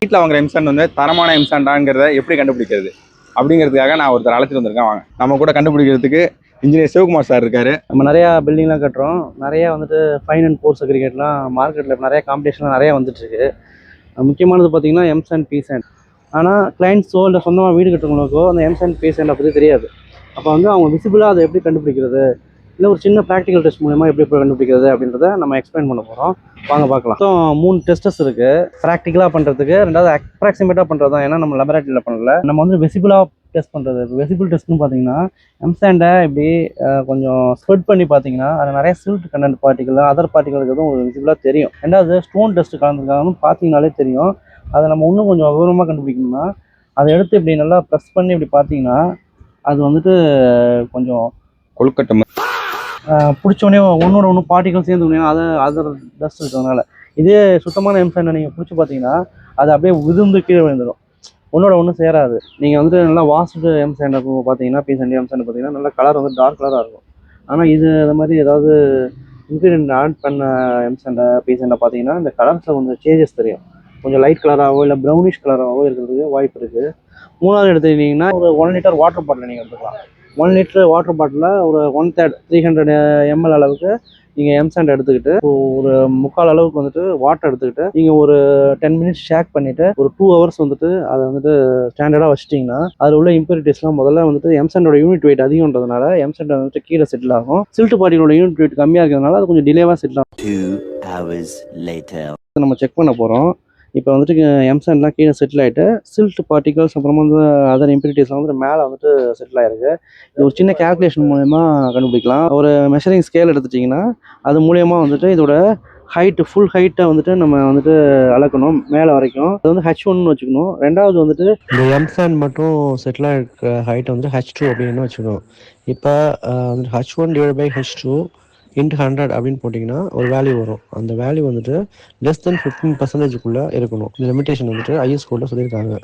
வீட்டில் வாங்குற எம்சாண்ட் வந்து தரமான எம்சாண்டாங்கிறத எப்படி கண்டுபிடிக்கிறது அப்படிங்கிறதுக்காக நான் ஒருத்தர் அழைச்சிட்டு வந்திருக்கேன். வாங்க நம்ம கூட கண்டுபிடிக்கிறதுக்கு இன்ஜினியர் சிவகுமார் சார் இருக்காரு. நம்ம நிறையா பில்டிங்லாம் கட்டுறோம். நிறையா வந்துட்டு ஃபைன் அண்ட் போர்ஸ் அக்ரிகேட்லாம் மார்க்கெட்டில் நிறைய காம்படிஷன்லாம் நிறையா வந்துட்டுருக்கு. முக்கியமானது பார்த்தீங்கன்னா எம்சாண்ட் பீசாண்ட். ஆனால் கிளைண்ட்ஸோ இல்லை சொந்தமாக வீடு கட்டுறவங்களுக்கோ அந்த எம்சாண்ட் பீசாண்டை பற்றி தெரியாது. அப்போ வந்து அவங்க விசிபிளாக அதை எப்படி கண்டுபிடிக்கிறது, இல்லை ஒரு சின்ன ப்ராக்டிக்கல் டெஸ்ட் மூலமா எப்படி கண்டுபிடிக்கிறது அப்படின்றத நம்ம எக்ஸ்பிளைன் பண்ண போகிறோம். வாங்க பார்க்கலாம். மொத்தம் 3 டெஸ்டஸ் இருக்குது. ப்ராக்டிக்கலாக பண்ணுறதுக்கு, ரெண்டாவது அப்ராக்சிமேட்டாக பண்ணுறது தான். ஏன்னா நம்ம லெபரேட்டரியில் பண்ணல, நம்ம வந்து விசிபிளாக டெஸ்ட் பண்ணுறது. விசிபிள் டெஸ்ட்னு பார்த்தீங்கன்னா எம்சாண்டை இப்படி கொஞ்சம் ஸ்ப்ரெட் பண்ணி பார்த்தீங்கன்னா அது நிறைய silt content particle, other particle இருக்கிறதும் ஒரு விசிபிளாக தெரியும். ரெண்டாவது ஸ்டோன் டெஸ்ட் கலந்துருக்காங்கன்னு பார்த்தீங்கனாலே தெரியும். அதை நம்ம இன்னும் கொஞ்சம் விவரமாக கண்டுபிடிக்கணும்னா அதை எடுத்து இப்படி நல்லா ப்ரெஸ் பண்ணி இப்படி பார்த்தீங்கன்னா அது வந்துட்டு கொஞ்சம் கொழுக்கட்டை பிடிச்சோடனே ஒன்றோட ஒன்று பார்ட்டிகல் சேர்ந்து அதை அதர் டஸ்ட் இருக்கிறதுனால. இதே சுத்தமான எம்சாண்டை நீங்கள் பிடிச்சி பார்த்தீங்கன்னா அது அப்படியே விழுந்து கீழே விழுந்துடும், ஒன்றோட ஒன்று சேராது. நீங்கள் வந்துட்டு நல்லா வாஷ்டு எம்சாண்டை பார்த்தீங்கன்னா பீசாண்ட் எம்சாண்டை பார்த்தீங்கன்னா நல்லா கலர் வந்து டார்க் கலராக இருக்கும். ஆனால் இது மாதிரி ஏதாவது இன்க்ரீடியன்ட் ஆட் பண்ண எம்சாண்டை பீசாண்டை பார்த்தீங்கன்னா இந்த கலர்ஸில் கொஞ்சம் சேஞ்சஸ் தெரியும். கொஞ்சம் லைட் கலராகவோ இல்லை ப்ரௌனிஷ் கலராகவோ இருக்கிறதுக்கு வாய்ப்பு இருக்குது. மூணாவது எடுத்துக்கிட்டிங்கன்னா ஒரு 1 லிட்டர் வாட்டர் பாட்டில் நீங்கள் எடுத்துக்கலாம். 1 லிட்டர் வாட்டர் பாட்டிலில் ஒரு 1/3 300 ml அளவுக்கு நீங்கள் எம்சாண்ட் எடுத்துக்கிட்டு ஒரு 3/4 அளவுக்கு வந்துட்டு வாட்டர் எடுத்துக்கிட்டு நீங்கள் ஒரு 10 மினிட்ஸ் ஷேக் பண்ணிவிட்டு ஒரு 2 ஹவர்ஸ் வந்துட்டு அதை வந்துட்டு ஸ்டாண்டர்டாக வச்சிட்டிங்கன்னா அதில் உள்ள இம்பியூரிட்டிஸ்லாம் முதல்ல வந்துட்டு எம்சாண்டோட யூனிட் வெயிட் அதிகன்றதுனால எம்சாண்ட் வந்துட்டு கீழே செட்டில் ஆகும். சில்ட் பார்ட்டிகளோட யூனிட் வெயிட் கம்மியாக இருக்கிறதுனால அது கொஞ்சம் டிலேவாக செட்டில் ஆகும். 2 hours later நம்ம செக் பண்ண போகிறோம். இப்போ வந்துட்டு எம்சாண்ட்லாம் கீழே செட்டில் ஆகிட்டு சில்ட் பார்ட்டிகல்ஸ் அப்புறமா வந்து அதர் இம்பியூரிட்டிஸ்லாம் வந்துட்டு மேலே வந்துட்டு செட்டில் ஆகிருக்கு. இது ஒரு சின்ன கேல்குலேஷன் மூலயமா கண்டுபிடிக்கலாம். ஒரு மெஷரிங் ஸ்கேல் எடுத்துட்டிங்கன்னா அது மூலயமா வந்துட்டு இதோட ஹைட்டு, ஃபுல் ஹைட்டை வந்துட்டு நம்ம வந்துட்டு அளக்கணும் மேலே வரைக்கும். அது வந்து H1 வச்சுக்கணும். ரெண்டாவது வந்துட்டு இந்த எம்சாண்ட் மட்டும் செட்டில் ஆகிருக்க ஹைட்டை வந்து H2 அப்படின்னு வச்சுக்கணும். இப்போ வந்துட்டு H1/H2 × 100 அப்படின்னு போட்டிங்கன்னா ஒரு வேல்யூ வரும். அந்த வேல்யூ வந்துட்டு லெஸ் தென் 15% இருக்கணும். இந்த லிமிடேஷன் வந்துட்டு IS கோடில் சொல்லியிருக்காங்க.